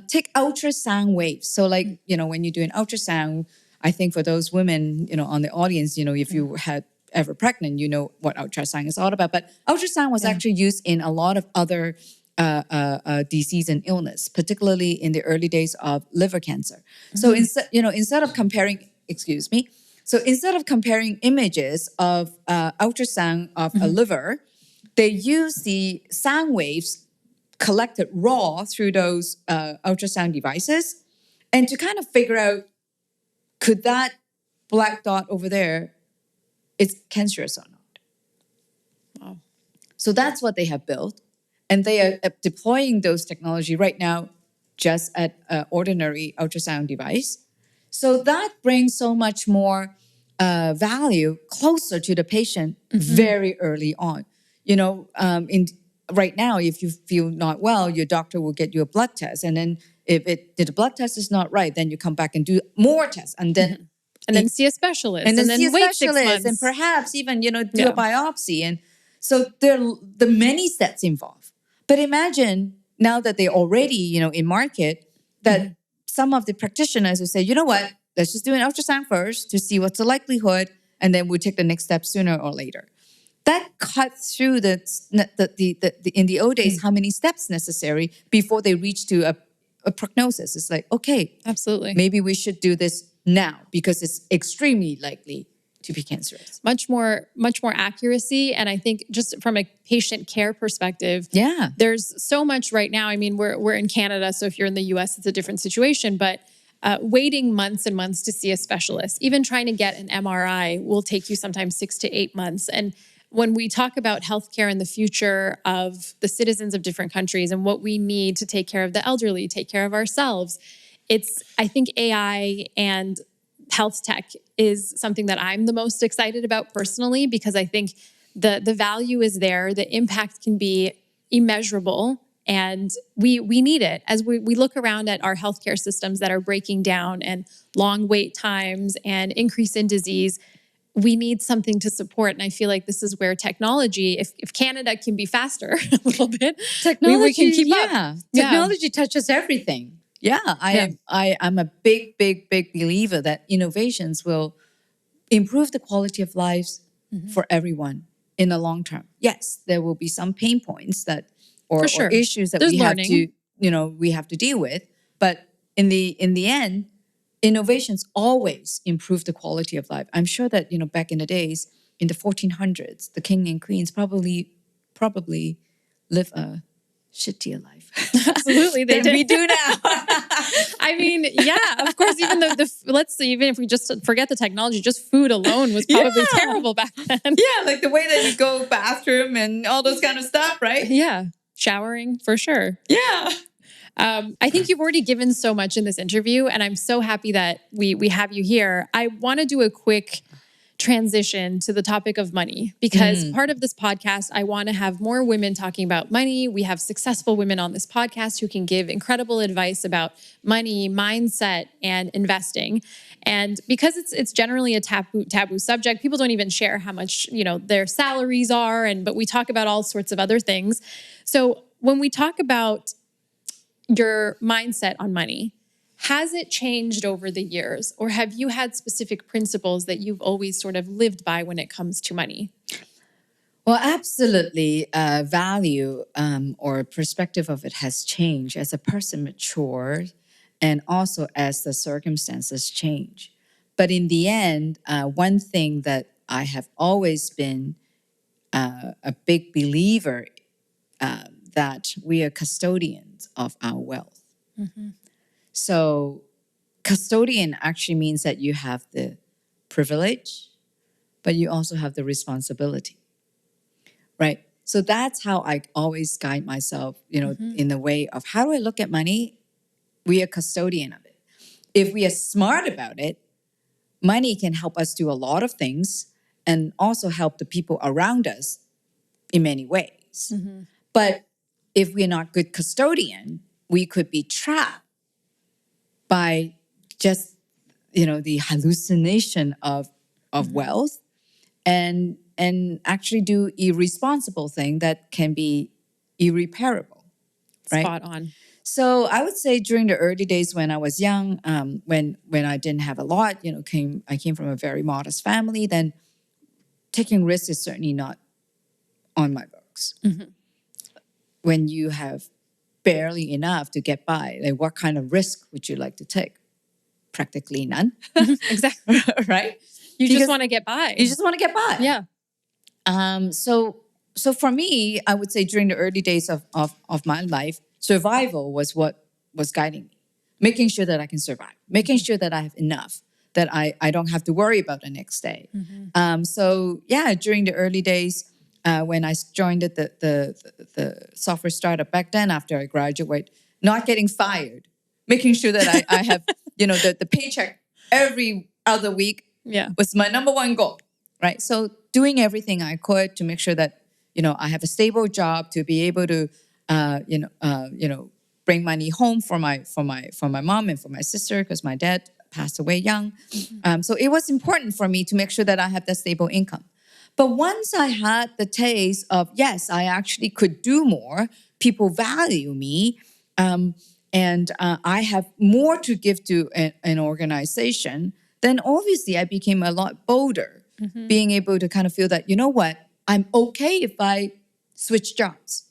take ultrasound waves. So like, when you do an ultrasound, I think for those women, on the audience, if you had ever pregnant, you know what ultrasound is all about. But ultrasound was actually used in a lot of other disease and illness, particularly in the early days of liver cancer. So instead of comparing images of ultrasound of a liver, they use the sound waves collected raw through those ultrasound devices, and to kind of figure out, could that black dot over there, it's cancerous or not. Wow. So that's what they have built. And they are deploying those technology right now just at an ordinary ultrasound device. So that brings so much more value closer to the patient very early on. Right now, if you feel not well, your doctor will get you a blood test. And then if the blood test is not right, then you come back and do more tests. And then and then see a specialist, and then see a wait 6 specialist, months, and perhaps even do a biopsy. And so there are the many steps involved. But imagine now that they're already in market, that some of the practitioners will say, you know what, let's just do an ultrasound first to see what's the likelihood, and then we'll take the next step sooner or later. That cuts through in the old days how many steps necessary before they reach to a prognosis. It's like, okay, absolutely, maybe we should do this now because it's extremely likely to be cancerous. Much more accuracy. And I think just from a patient care perspective, there's so much right now. I mean, we're in Canada, so if you're in the US, it's a different situation, but waiting months and months to see a specialist, even trying to get an MRI will take you sometimes 6 to 8 months. And when we talk about healthcare and the future of the citizens of different countries and what we need to take care of the elderly, take care of ourselves, I think AI and health tech is something that I'm the most excited about personally, because I think the value is there, the impact can be immeasurable, and we need it. As we look around at our healthcare systems that are breaking down and long wait times and increase in disease, we need something to support. And I feel like this is where technology, if Canada can be faster a little bit, we can keep up. Technology touches everything. I'm a big believer that innovations will improve the quality of lives for everyone in the long term. Yes, there will be some pain points or issues that we have to deal with. But in the end, innovations always improve the quality of life. I'm sure that back in the days, in the 1400s, the king and queens probably live a shittier life. Absolutely, they did. We do now. I mean, yeah, of course. Even even if we just forget the technology, just food alone was probably terrible back then. Yeah, like the way that you go bathroom and all those kind of stuff, right? Yeah, showering for sure. Yeah. I think you've already given so much in this interview, and I'm so happy that we have you here. I want to do a quick transition to the topic of money, because part of this podcast, I want to have more women talking about money. We have successful women on this podcast who can give incredible advice about money, mindset, and investing. And because it's generally a taboo subject, people don't even share how much their salaries are, but we talk about all sorts of other things. So when we talk about your mindset on money, has it changed over the years, or have you had specific principles that you've always sort of lived by when it comes to money? Well, absolutely. Value or perspective of it has changed as a person matures and also as the circumstances change. But in the end, one thing that I have always been a big believer that we are custodians of our wealth. So custodian actually means that you have the privilege, but you also have the responsibility, right? So that's how I always guide myself, in the way of how do I look at money? We are custodian of it. If we are smart about it, money can help us do a lot of things and also help the people around us in many ways. But if we're not good custodian, we could be trapped by just, the hallucination of wealth and actually do irresponsible thing that can be irreparable, right? Spot on. So I would say during the early days when I was young, when I didn't have a lot, I came from a very modest family, then taking risks is certainly not on my books. When you have barely enough to get by, like what kind of risk would you like to take? Practically none. Exactly. Right? You just want to get by. You just want to get by. Yeah. So for me, I would say during the early days of my life, survival was what was guiding me. Making sure that I can survive. Making sure that I have enough. that I don't have to worry about the next day. So yeah, during the early days, when I joined the software startup back then after I graduate, not getting fired, making sure that I have, the paycheck every other week was my number one goal, right? So doing everything I could to make sure that, I have a stable job to be able to, bring money home for my mom and for my sister because my dad passed away young. So it was important for me to make sure that I have that stable income. But once I had the taste of, yes, I actually could do more, people value me, and I have more to give to an organization, then obviously I became a lot bolder, being able to kind of feel that, you know what, I'm okay if I switch jobs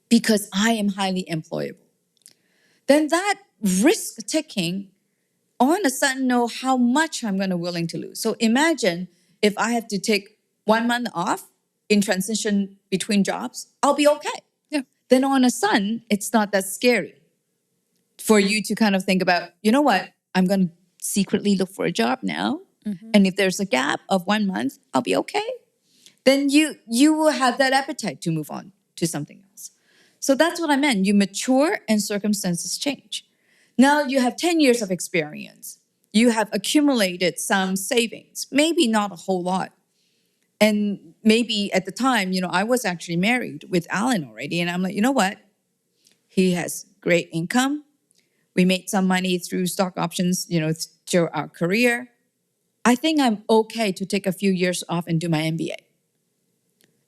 because I am highly employable. Then that risk taking, on a sudden know how much I'm going to willing to lose. So imagine if I have to take 1 month off in transition between jobs, I'll be okay. Yeah. Then on a sudden, it's not that scary for you to kind of think about, you know what, I'm going to secretly look for a job now. And if there's a gap of 1 month, I'll be okay. Then you will have that appetite to move on to something else. So that's what I meant. You mature and circumstances change. Now you have 10 years of experience. You have accumulated some savings, maybe not a whole lot. And maybe at the time, I was actually married with Alan already. And I'm like, you know what? He has great income. We made some money through stock options, through our career. I think I'm okay to take a few years off and do my MBA.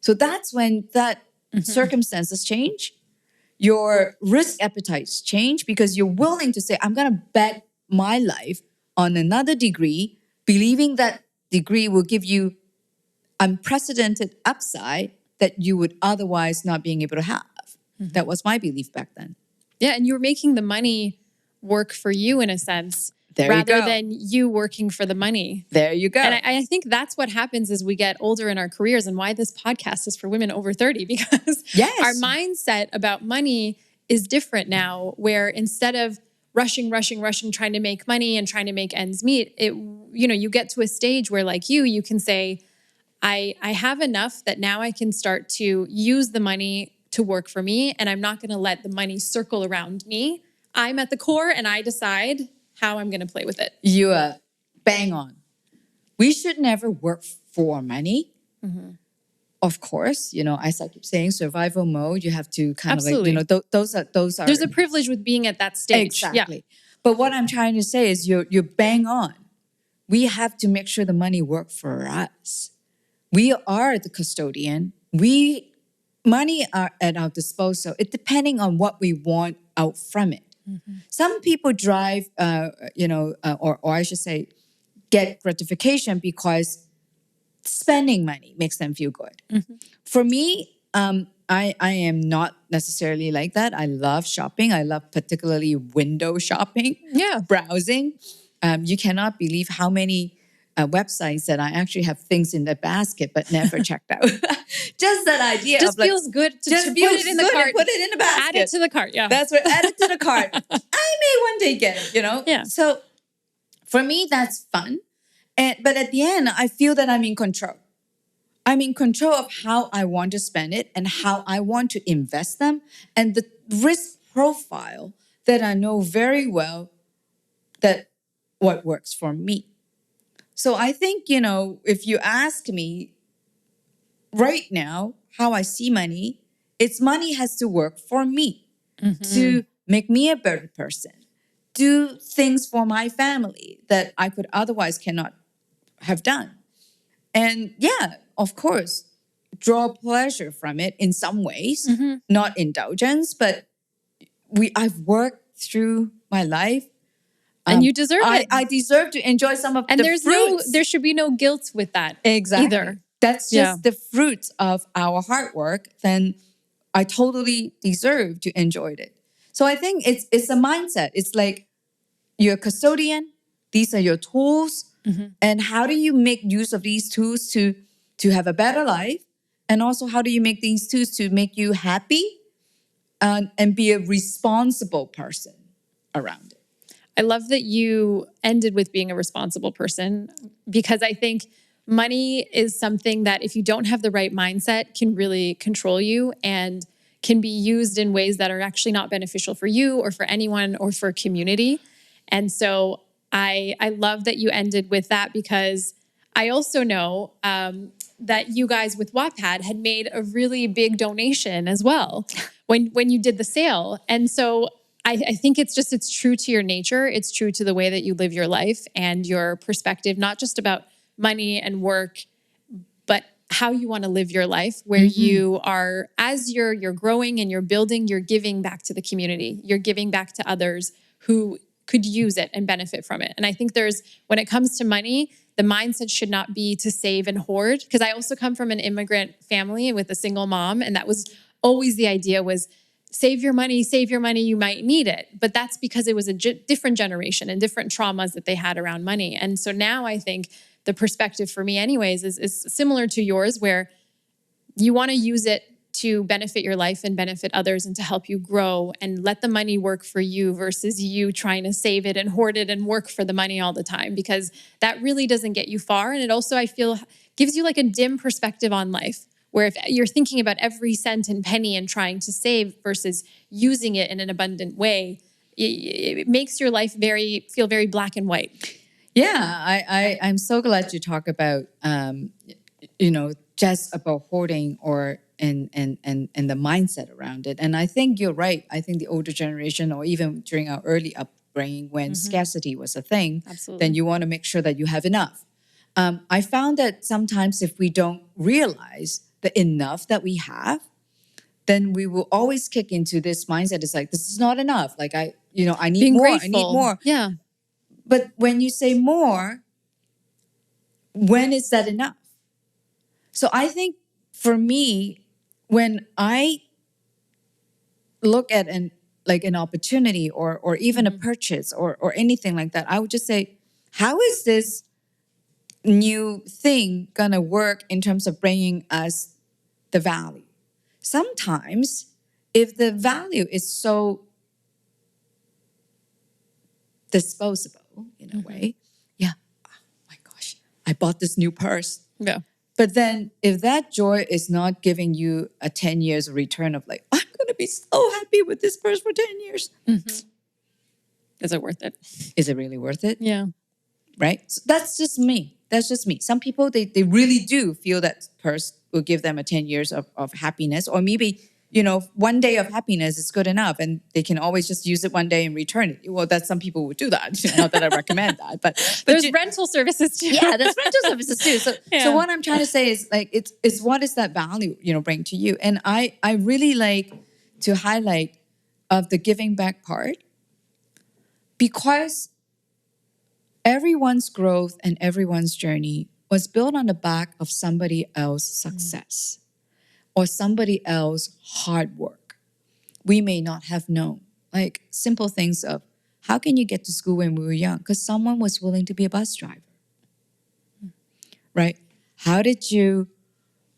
So that's when that circumstances change. Your risk appetites change because you're willing to say, I'm going to bet my life on another degree, believing that degree will give you unprecedented upside that you would otherwise not being able to have. That was my belief back then. Yeah, and you were making the money work for you in a sense, rather than you working for the money. There you go. And I think that's what happens as we get older in our careers, and why this podcast is for women over 30, because our mindset about money is different now, where instead of rushing, trying to make money and trying to make ends meet, you get to a stage where, like you can say, I have enough that now I can start to use the money to work for me, and I'm not going to let the money circle around me. I'm at the core and I decide how I'm going to play with it. You are bang on. We should never work for money. Of course, as I keep saying, survival mode, you have to kind of like, those are. There's a privilege with being at that stage. Exactly. Yeah. But what I'm trying to say is you're bang on. We have to make sure the money works for us. We are the custodian. Money are at our disposal. It depending on what we want out from it. Some people drive, or I should say, get gratification because spending money makes them feel good. For me, I am not necessarily like that. I love shopping. I love particularly window shopping, browsing. You cannot believe how many websites that I actually have things in the basket but never checked out. Just that idea just of feels good to put it in the cart. Put it in the basket. Add it to the cart, yeah. That's right, add it to the cart. I may one day get it, Yeah. So for me, that's fun. But at the end, I feel that I'm in control. I'm in control of how I want to spend it and how I want to invest them and the risk profile that I know very well that what works for me. So I think, if you ask me right now how I see money, it's money has to work for me to make me a better person, do things for my family that I could otherwise cannot have done. And yeah, of course, draw pleasure from it in some ways, not indulgence, but I've worked through my life. And you deserve it. I deserve to enjoy some of the fruits. There should be no guilt with that either. That's just the fruits of our hard work. Then I totally deserve to enjoy it. So I think it's a mindset. It's like you're a custodian. These are your tools. And how do you make use of these tools to have a better life? And also, how do you make these tools to make you happy and be a responsible person around it? I love that you ended with being a responsible person, because I think money is something that if you don't have the right mindset can really control you and can be used in ways that are actually not beneficial for you or for anyone or for a community. And so I love that you ended with that, because I also know that you guys with Wattpad had made a really big donation as well when you did the sale. And so I think it's true to your nature. It's true to the way that you live your life and your perspective, not just about money and work, but how you want to live your life, where you are, as you're growing and you're building, you're giving back to the community. You're giving back to others who could use it and benefit from it. And I think when it comes to money, the mindset should not be to save and hoard. Because I also come from an immigrant family with a single mom. And that was always the idea was save your money, you might need it. But that's because it was a different generation and different traumas that they had around money. And so now I think the perspective for me anyways is similar to yours, where you want to use it to benefit your life and benefit others and to help you grow, and let the money work for you versus you trying to save it and hoard it and work for the money all the time, because that really doesn't get you far. And it also, I feel, gives you like a dim perspective on life, where if you're thinking about every cent and penny and trying to save versus using it in an abundant way, it makes your life feel very black and white. Yeah, I'm so glad you talk about just about hoarding or and the mindset around it. And I think you're right. I think the older generation, or even during our early upbringing when scarcity was a thing, Absolutely. then you want to make sure that you have enough. I found that sometimes if we don't realize the enough that we have, then we will always kick into this mindset. It's like, this is not enough. Like I need Being more. grateful. I need more. Yeah. But when you say more, when is that enough? So I think for me, when I look at an opportunity or even a purchase or anything like that, I would just say, how is this new thing gonna work in terms of bringing us the value? Sometimes if the value is so disposable in a way, oh my gosh, I bought this new purse. Yeah. But then if that joy is not giving you a 10 years return of like, I'm going to be so happy with this purse for 10 years. Is it worth it? Is it really worth it? Yeah. Right? So that's just me. Some people, they really do feel that purse will give them a 10 years of happiness, or maybe, one day of happiness is good enough and they can always just use it one day and return it. Well, some people would do that. Not that I recommend that, but there's rental services too. Yeah, there's rental services too. So what I'm trying to say is like, it's what is that value, bring to you? And I really like to highlight of the giving back part, because everyone's growth and everyone's journey was built on the back of somebody else's success or somebody else's hard work. We may not have known, like simple things of, how can you get to school when we were young? Because someone was willing to be a bus driver, right? How did you,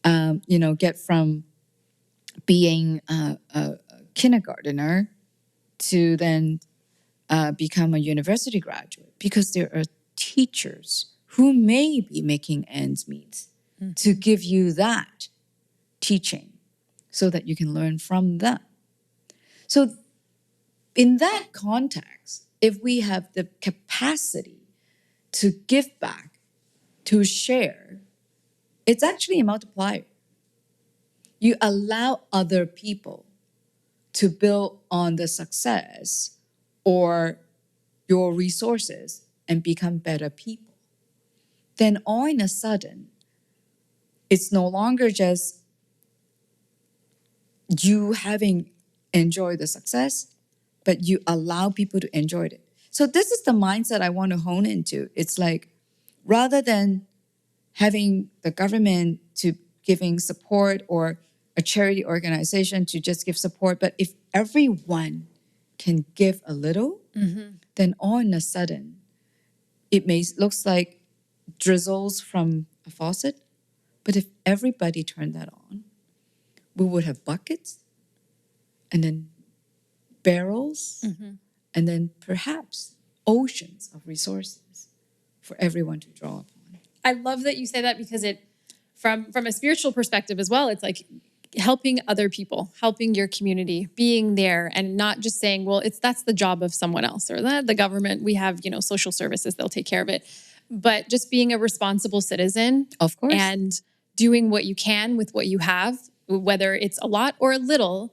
get from being a kindergartner to then become a university graduate? Because there are teachers who may be making ends meet to give you that teaching so that you can learn from them. So in that context, if we have the capacity to give back, to share, it's actually a multiplier. You allow other people to build on the success or your resources and become better people. Then all in a sudden, it's no longer just you having enjoyed the success, but you allow people to enjoy it. So this is the mindset I want to hone into. It's like, rather than having the government to giving support or a charity organization to just give support, but if everyone can give a little, then all in a sudden, it looks like drizzles from a faucet. But if everybody turned that on, we would have buckets and then barrels and then perhaps oceans of resources for everyone to draw upon. I love that you say that because from a spiritual perspective as well, it's like helping other people, helping your community, being there, and not just saying, well, that's the job of someone else, or that the government, we have, social services, they'll take care of it. But just being a responsible citizen, of course, and doing what you can with what you have, whether it's a lot or a little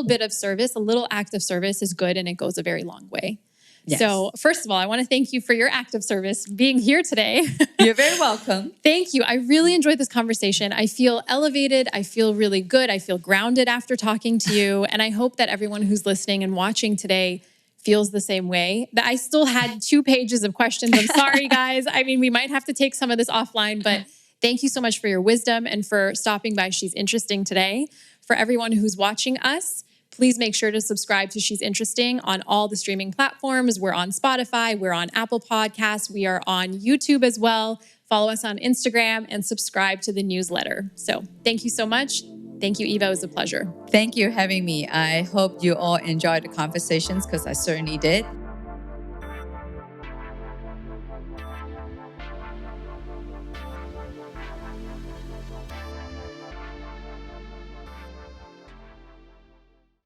bit of service, a little act of service is good, and it goes a very long way. Yes. So first of all, I want to thank you for your act of service, being here today. You're very welcome. Thank you. I really enjoyed this conversation. I feel elevated. I feel really good. I feel grounded after talking to you. And I hope that everyone who's listening and watching today feels the same way. That I still had 2 pages of questions. I'm sorry, guys. I mean, we might have to take some of this offline, but thank you so much for your wisdom and for stopping by She's Interesting today. For everyone who's watching us, please make sure to subscribe to She's Interesting on all the streaming platforms. We're on Spotify. We're on Apple Podcasts. We are on YouTube as well. Follow us on Instagram and subscribe to the newsletter. So thank you so much. Thank you, Eva. It was a pleasure. Thank you for having me. I hope you all enjoyed the conversations because I certainly did.